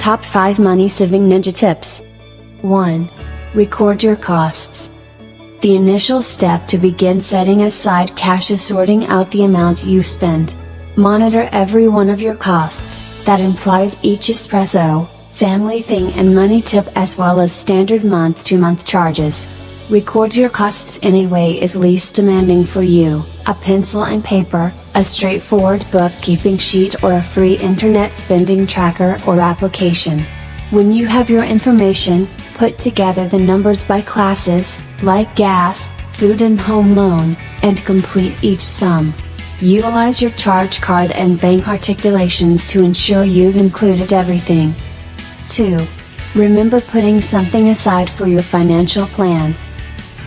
Top 5 Money Saving Ninja Tips. 1. Record your costs. The initial step to begin setting aside cash is sorting out the amount you spend. Monitor every one of your costs, that implies each espresso, family thing and money tip as well as standard month-to-month charges. Record your costs in a way is least demanding for you, a pencil and paper, a straightforward bookkeeping sheet or a free internet spending tracker or application. When you have your information, put together the numbers by classes, like gas, food and home loan, and complete each sum. Utilize your charge card and bank articulations to ensure you've included everything. 2. Remember putting something aside for your financial plan.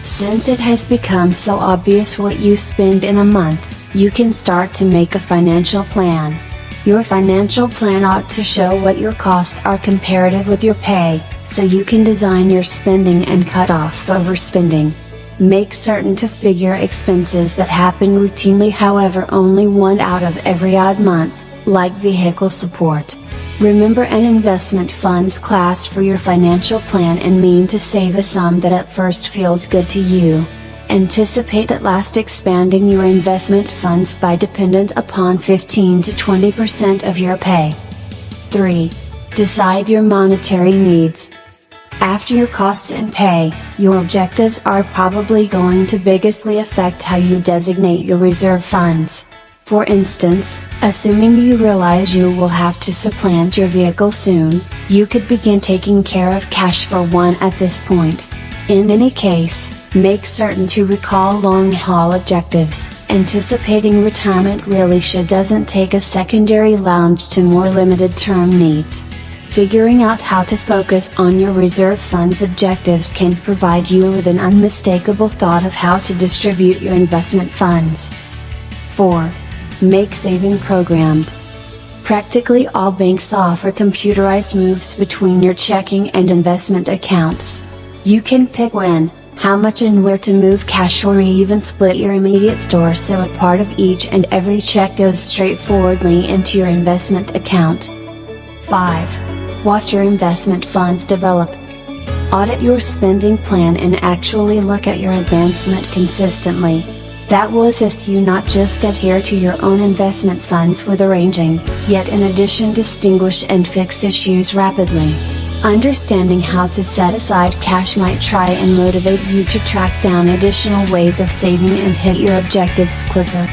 Since it has become so obvious what you spend in a month, you can start to make a financial plan. Your financial plan ought to show what your costs are comparative with your pay, so you can design your spending and cut off overspending. Make certain to figure expenses that happen routinely, however only one out of every odd month, like vehicle support. Remember an investment funds class for your financial plan and mean to save a sum that at first feels good to you. Anticipate at last expanding your investment funds by dependent upon 15 to 20% of your pay. 3. Decide your monetary needs. After your costs and pay, your objectives are probably going to biggestly affect how you designate your reserve funds. For instance, assuming you realize you will have to supplant your vehicle soon, you could begin taking care of cash for one at this point. In any case, make certain to recall long-haul objectives. Anticipating retirement really doesn't take a secondary lounge to more limited-term needs. Figuring out how to focus on your reserve funds objectives can provide you with an unmistakable thought of how to distribute your investment funds. 4. Make saving programmed. Practically all banks offer computerized moves between your checking and investment accounts. You can pick when, how much and where to move cash or even split your immediate store so a part of each and every check goes straightforwardly into your investment account. 5. Watch your investment funds develop. Audit your spending plan and actually look at your advancement consistently. That will assist you not just adhere to your own investment funds with arranging, yet in addition distinguish and fix issues rapidly. Understanding how to set aside cash might try and motivate you to track down additional ways of saving and hit your objectives quicker.